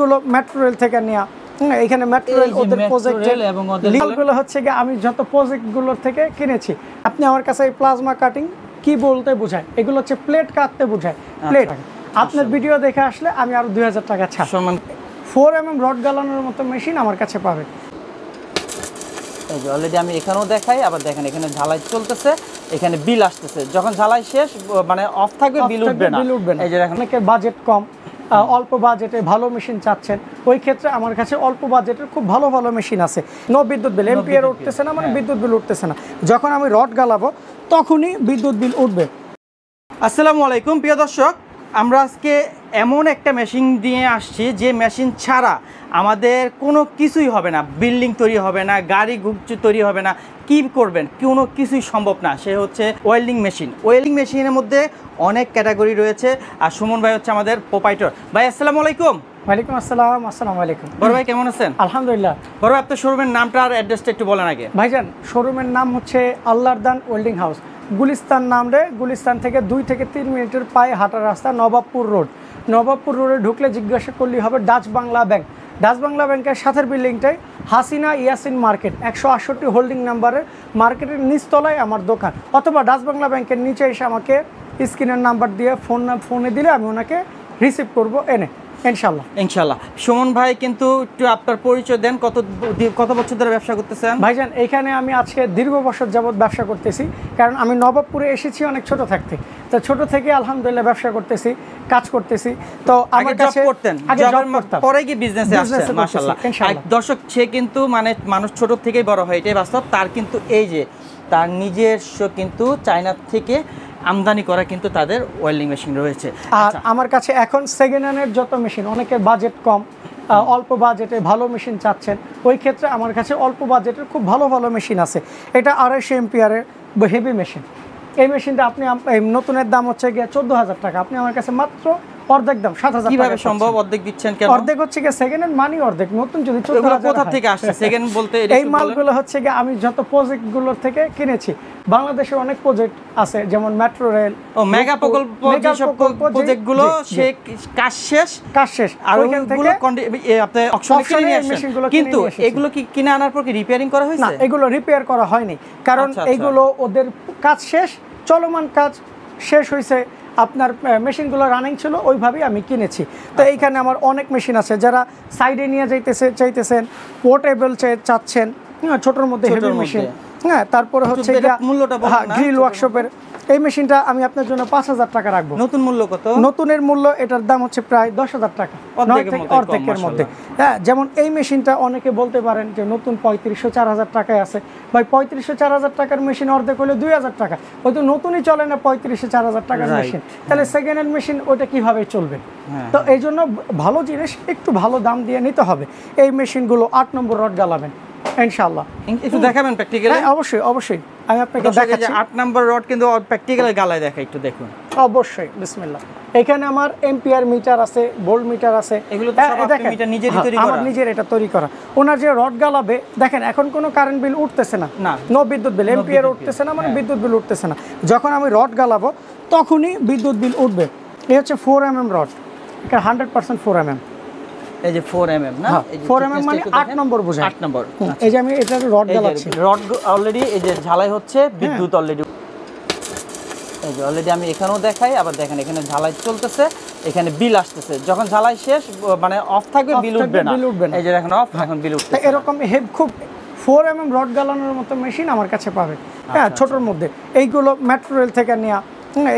গুলো metro rail থেকে নেওয়া। এখানে মেট্রো রেল ওদের প্রজেক্টের এবং লিগালগুলো হচ্ছে কি আমি যত প্রজেক্টগুলোর থেকে কিনেছি। আপনি আমার কাছে এই প্লাজমা কাটিং কি বলতে বোঝায়, এগুলো হচ্ছে প্লেট কাটতে বোঝায়। প্লেট আপনার ভিডিও দেখে আসলে আমি আরো 2000 টাকা ছাড়। 4mm রড গালানোর মতো মেশিন আমার কাছে পাবেন। এই যে অলরেডি আমি এখানেও দেখাই, আবার দেখেন এখানে ঝালাই চলতেছে, এখানে বিল আসতেছে। যখন ঝালাই শেষ মানে অফ থাকবে, বিল উঠবে না। এই যে দেখেন অনেকের বাজেট কম, অল্প বাজেটে ভালো মেশিন চাচ্ছেন, ওই ক্ষেত্রে আমার কাছে অল্প বাজেটের খুব ভালো ভালো মেশিন আছে। নো বিদ্যুৎ বিল, এম্পিয়ার উঠতেছে না, মানে বিদ্যুৎ বিল উঠতেছে না। যখন আমি রড গালাবো তখনই বিদ্যুৎ বিল উঠবে। আসসালামু আলাইকুম প্রিয় দর্শক, আমরা আজকে এমন একটা মেশিন দিয়ে আসছি যে মেশিন ছাড়া আমাদের কোনো কিছুই হবে না। বিল্ডিং তৈরি হবে না, গাড়ি তৈরি হবে না, কি করবেন কোনো কিছুই সম্ভব না। সে হচ্ছে ওয়েল্ডিং মেশিন। ওয়েল্ডিং মেশিনের মধ্যে অনেক ক্যাটাগরি রয়েছে, আর সুমন ভাই হচ্ছে আমাদের প্রোপাইটর। ভাই আসসালামু আলাইকুম। ওয়ালাইকুম আসসালাম। আসসালামু আলাইকুম। বড় ভাই কেমন আছেন? আলহামদুলিল্লাহ। বড় ভাই আপনার শোরুমের নামটা আর অ্যাড্রেসটা একটু বলেন আগে। ভাইজান শোরুমের নাম হচ্ছে আল্লাহর দান ওয়েল্ডিং হাউস, গুলিস্তান নাম রে। গুলিস্তান থেকে 2 থেকে 3 মিনিটের পায়ে হাঁটার রাস্তা, নবাবপুর রোড। নবাবপুর রোডে ঢুকলে জিজ্ঞাসা করলেই হবে Dutch Bangla bank. Dutch Bangla ব্যাংকের সাথের বিল্ডিংটাই হাসিনা ইয়াসিন মার্কেট, 168 হোল্ডিং নাম্বারের মার্কেটের নিচতলায় আমার দোকান। অথবা ডাচ বাংলা ব্যাংকের নিচে এসে আমাকে স্ক্রিনের নাম্বার দিয়ে ফোনে দিলে আমি ওনাকে রিসিভ করবো এনে, ইনশাল্লাহ। ইনশাল্লাহ। সুমন ভাই কিন্তু একটু আপনার পরিচয় দেন, কত বছর ধরে ব্যবসা করতেছেন? ভাইজান এখানে আমি আজকে দীর্ঘ বছর যাবৎ ব্যবসা করতেছি, কারণ আমি নবাবপুরে এসেছি অনেক ছোট থাকতে। তো ছোট থেকে আলহামদুলিল্লাহ ব্যবসা করতেছি, কাজ করতেছি। তো আমার কাছে পরে কি বিজনেসে আসছে মাশাআল্লাহ। দর্শক সে কিন্তু মানে মানুষ ছোট থেকেই বড় হয়, এটাই বাস্তব। তার কিন্তু এই যে তার নিজস্ব কিন্তু চায়না থেকে আমদানি করা কিন্তু তাদের ওয়েল্ডিং মেশিন রয়েছে। আর আমার কাছে এখন সেকেন্ড হ্যান্ডের যত মেশিন, অনেকের বাজেট কম, অল্প বাজেটে ভালো মেশিন চাচ্ছেন, ওই ক্ষেত্রে আমার কাছে অল্প বাজেটের খুব ভালো ভালো মেশিন আছে। এটা 250 এম্পিয়ারের হেভি মেশিন। এই মেশিনটা আপনি নতুনের দাম হচ্ছে গিয়ে 14,000 টাকা, আপনি আমার কাছে মাত্র অর্ধেক দাম 7,000 টাকা। কিভাবে সম্ভব? অর্ধেক দিচ্ছেন কেন? অর্ধেক হচ্ছে গিয়ে সেকেন্ড হ্যান্ড মানি অর্ধেক, নতুন যদি 14,000। কোথা থেকে আসছে সেকেন্ড বলতে? এই মালগুলো হচ্ছে গিয়ে আমি যত প্রজেক্টগুলোর থেকে কিনেছি। বাংলাদেশে অনেক প্রজেক্ট আছে, যেমন মেট্রো রেল ও মেগা প্রকল্প, যেসব প্রজেক্টগুলো সে কাজ শেষ আর ওইগুলো আপনি অকশনে কিনে নিয়ে আসেন। কিন্তু এগুলো কি কিনে আনার পর কি রিপেয়ারিং করা হয়েছে? না, এগুলো রিপেয়ার করা হয়নি, কারণ এইগুলো ওদের কাজ শেষ, চলমান কাজ শেষ হয়েছে, আপনার মেশিনগুলো রানিং ছিল, ওইভাবেই আমি কিনেছি। তো এইখানে আমার অনেক মেশিন আছে, যারা সাইডে নিয়ে চাইতেছেন, পোর্টেবল চাচ্ছেন, ছোটোর মধ্যে হেভি মেশিন। হ্যাঁ, তারপরে হচ্ছে গ্রিল ওয়ার্কশপের এই মেশিনটা আমি আপনার জন্য 5,000 টাকা রাখবো। নতুন মূল্য কত? নতুনের মূল্য এটার দাম হচ্ছে প্রায় 10,000 টাকা, অর্ধেকের মধ্যে। হ্যাঁ, যেমন এই মেশিনটা অনেকে বলতে পারেন যে নতুন 3,500-4,000 টাকায় আছে। ভাই 3,500-4,000 টাকার মেশিন অর্ধেক হলে 2,000 টাকা, হয়তো নতুনই চলে না 3,500-4,000 টাকার মেশিন, তাহলে সেকেন্ড হ্যান্ড মেশিন ওইটা কিভাবে চলবে? তো এই জন্য ভালো জিনিস একটু ভালো দাম দিয়ে নিতে হবে। এই মেশিনগুলো 8 নম্বর রড গালাবেন ইনশাআল্লাহ। একটু দেখাবেন প্র্যাকটিক্যালি? হ্যাঁ, অবশ্যই আমি আপনাকে দেখাচ্ছি। 8 নাম্বার রড কিন্তু প্র্যাকটিক্যালি গালায় দেখাই, একটু দেখুন। অবশ্যই, বিসমিল্লাহ। এখানে আমার এম্পিয়ার মিটার আছে, ভোল্ট মিটার আছে। এগুলো তো সব আপনি মিটার নিজেরই তৈরি করা? আমার নিজের এটা তৈরি করা। ওনার যে রড গালাবে দেখেন, এখন কোনো কারেন্ট বিল উঠতেছে না, নো বিদ্যুৎ বিল, এম্পিয়ার উঠতেছে না, মানে বিদ্যুৎ বিল উঠতেছে না। যখন আমি রড গালাবো তখনই বিদ্যুৎ বিল উঠবে। এই হচ্ছে 4mm রড, এটা 100% 4mm। এই যে 4mm না, 4mm মানে 8 নম্বর বোঝায়। 8 নম্বর। এই যে আমি এটা রড গালাচ্ছি, রড অলরেডি এই যে ঝালাই হচ্ছে, বিদ্যুৎ অলরেডি। এই যে অলরেডি আমি এখানেও দেখাই, আবার দেখেন এখানে ঝালাই চলতেছে, এখানে বিল আসতেছে। যখন ঝালাই শেষ মানে অফ থাকবে, বিল উঠবে না। এই যে দেখেন অফ, এখন বিল উঠছে। এরকম খুব 4mm রড গালানোর মতো মেশিন আমার কাছে পাবে। হ্যাঁ, ছোটর মধ্যে এইগুলো মেট্রো রেল থেকে নেওয়া।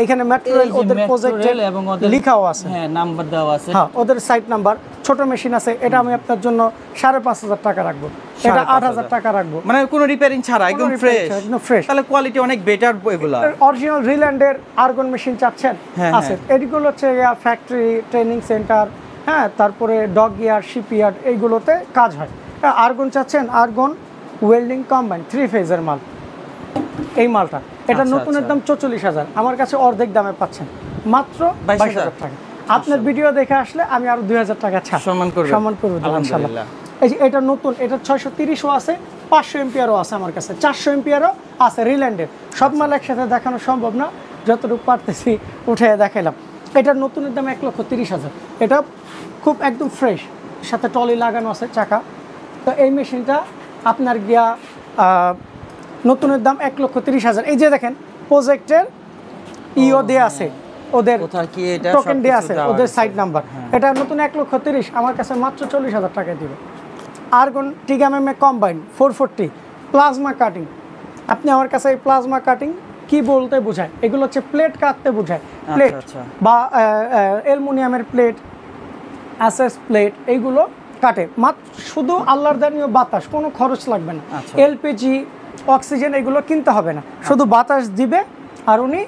এখানে মেট্রো রেল ওদের প্রজেক্টের এবং লেখাও আছে, হ্যাঁ, নাম্বার দেওয়া আছে। হ্যাঁ, ওদের সাইট নাম্বার। ছোট মেশিন আছে, এটা আমি আপনার জন্য 5,500 টাকা রাখবো, এটা 8,000 টাকা রাখবো, মানে কোনো রিপেয়ারিং ছাড়া একদম ফ্রেশ। তাহলে কোয়ালিটি অনেক বেটার। এগুলো অরিজিনাল রিল্যান্ডের আর্গন মেশিন চাচ্ছেন আছে। এগুলো হচ্ছে ফ্যাক্টরি, ট্রেনিং সেন্টার, হ্যাঁ, তারপরে ডগ ইয়ার্ড, শিপ ইয়ার্ড, এইগুলোতে কাজ হয়। আর্গন চাচ্ছেন, আর্গন ওয়েল্ডিং কম্বাইন 3 ফেজের মাল, এই মালটা। এটা নতুনের দাম 44,000, আমার কাছে অর্ধেক দামে পাচ্ছেন মাত্র 22,000 টাকা। আপনার ভিডিও দেখে আসলে আমি আরো 2,000 টাকা ছাড় সম্মান করব ইনশাআল্লাহ। এই যে এটা নতুন, এটা 630ও আছে, 500 এম্পিয়ারও আছে আমার কাছে, 400 এম্পিয়ারও আছে রিল্যান্ডের। সব মাল একসাথে দেখানো সম্ভব না, যতটুকু পারতেছি উঠে দেখাইলাম। এটার নতুনের দাম 1,30,000। এটা খুব একদম ফ্রেশ, সাথে টলি লাগানো আছে চাকা। তো এই মেশিনটা আপনার গিয়া নতুনের দাম 1,30,000। এই যে দেখেন প্রজেক্টের ইও দেয়া আছে, ওদের টোকেন দেয়া আছে, ওদের সাইট নাম্বার। এটা নতুন 1,30,000, আমার কাছে মাত্র 40,000 টাকায় দিবে। Argon TIG MMA combine 440 plasma cutting. আপনি আমার কাছে এই প্লাজমা কাটিং কি বলতে বোঝায়, এগুলো হচ্ছে প্লেট কাটতে বোঝায়। প্লেট বা অ্যালুমিনিয়ামের প্লেট, অ্যাসেস প্লেট, এইগুলো কাটে। মাত্র শুধু আল্লাহর দানীয় বাতাস, কোনো খরচ লাগবে না। এলপিজি, অক্সিজেন এগুলো কিনতে হবে না, শুধু বাতাস দিবে আর উনি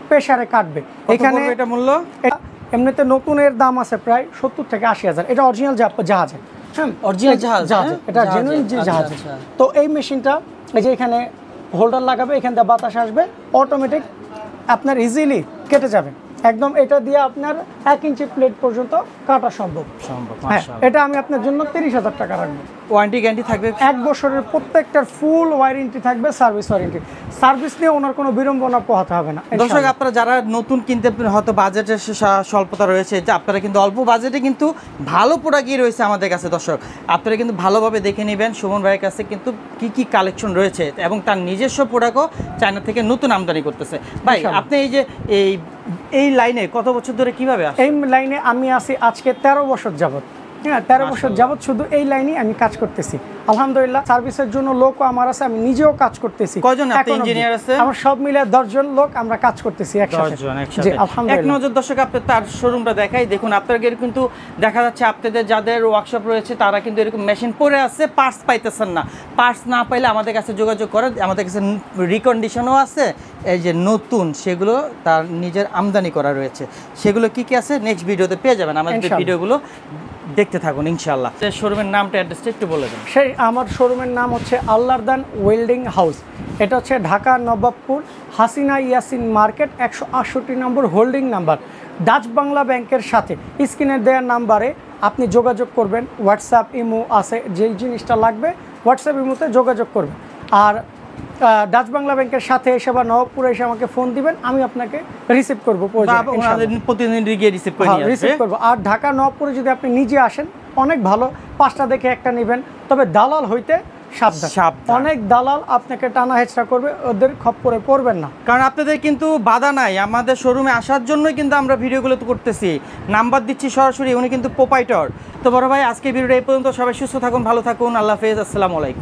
প্রেসারে কাটবে। এখানে এটা মূল্য এমনিতে নতুনের দাম আছে প্রায় 70 থেকে 80,000। এটা অরিজিনাল জাহাজ, হ্যাঁ অরিজিনাল জাহাজ, এটা জেনুইন জাহাজ। তো এই মেশিনটা এই যে এখানে হোল্ডার লাগাবে, এখান থেকে বাতাস আসবে, অটোমেটিক আপনার ইজিলি কেটে যাবে একদম। এটা দিয়ে আপনার 1 ইঞ্চি প্লেট পর্যন্ত কাটা সম্ভব। হ্যাঁ, এটা আমি আপনার জন্য 30,000 টাকা রাখবো। ওয়ারেন্টি গ্যারান্টি থাকবে 1 বছরের, প্রত্যেকটার ফুল ওয়ারেন্টি থাকবে, সার্ভিস ওয়ারেন্টি। সার্ভিস নিয়ে ওনার কোনো বিড়ম্বনা পোহাতে হবে না। দর্শক, আপনারা যারা নতুন কিনতে হয়তো বাজেটের স্বল্পতা রয়েছে, যে আপনারা কিন্তু অল্প বাজেটে কিন্তু ভালো প্রোডাক্টই রয়েছে আমাদের কাছে। দর্শক, আপনারা কিন্তু ভালোভাবে দেখে নেবেন সুমন ভাইয়ের কাছে কিন্তু কি কি কালেকশন রয়েছে, এবং তার নিজস্ব প্রোডাক্টও চায়না থেকে নতুন আমদানি করতেছে। ভাই, আপনি এই যে এই লাইনে কত বছর ধরে কিভাবে আসেন? এই লাইনে আমি আছি আজকে 13 বছর যাবত। হ্যাঁ, 13 বছর যাবত শুধু এই লাইনে আমি কাজ করতেছি। আলহামদুলিল্লাহ, সার্ভিসের জন্য লোকও আমার আছে, আমি নিজেও কাজ করতেছি। কয়জন ইঞ্জিনিয়ার আছে? আমার সব মিলে 10 জন লোক আমরা কাজ করতেছি একসাথে। জি, আলহামদুলিল্লাহ। এক নজর দর্শক, আপনাদের তার শোরুমটা দেখাই। দেখুন, আপনাদের কিন্তু দেখা যাচ্ছে আপনাদের যাদের ওয়ার্কশপ রয়েছে তারা কিন্তু এরকম মেশিন পরে আছে, পার্টস পাইতেছেন না। পার্টস না পাইলে আমাদের কাছে যোগাযোগ করেন। আমাদের কাছে রিকন্ডিশনও আছে, এই যে নতুন, সেগুলো তার নিজের আমদানি করা রয়েছে। সেগুলো কি কি আছে নেক্সট ভিডিওতে পেয়ে যাবেন। আমাদের ভিডিওগুলো দেখতে থাকুন ইনশাআল্লাহ। শোরুমের নামটা অ্যাড্রেসটা একটু বলে দেন। সেই আমার শোরুমের নাম হচ্ছে আল্লাহর দান ওয়েল্ডিং হাউস। এটা হচ্ছে ঢাকা নবাবপুর হাসিনা ইয়াসিন মার্কেট 168 নম্বর হোল্ডিং নাম্বার। ডাচ বাংলা ব্যাংকের সাথে স্ক্রিনে দেওয়ার নাম্বারে আপনি যোগাযোগ করবেন। হোয়াটসঅ্যাপ, ইমো আছে, যেই জিনিসটা লাগবে হোয়াটসঅ্যাপ ইমোতে যোগাযোগ করবেন। আর ডাচ বাংলা ব্যাংকের সাথে এসে বা নবাবপুরে এসে আমাকে ফোন দিবেন, আমি আপনাকে রিসিভ করবো, প্রতিদিন রিসিভ করবো। আর ঢাকা নবাবপুরে যদি আপনি নিজে আসেন, অনেক ভালো, 5টা দেখে একটা নেবেন। তবে দালাল হইতে সাবধান। অনেক দালাল আপনাকে টানা হেঁচড়া করবে, ওদের খপ্পরে পড়বেন না। কারণ আপনাদের কিন্তু বাধা নাই, আমাদের শোরুমে আসার জন্যই কিন্তু আমরা ভিডিওগুলো তো করতেছি। নাম্বার দিচ্ছি সরাসরি, উনি কিন্তু প্রোপাইটর। তো বড় ভাই, আজকে ভিডিওটা এই পর্যন্ত। সবাই সুস্থ থাকুন, ভালো থাকুন, আল্লাহ হাফেজ, আসসালামু আলাইকুম।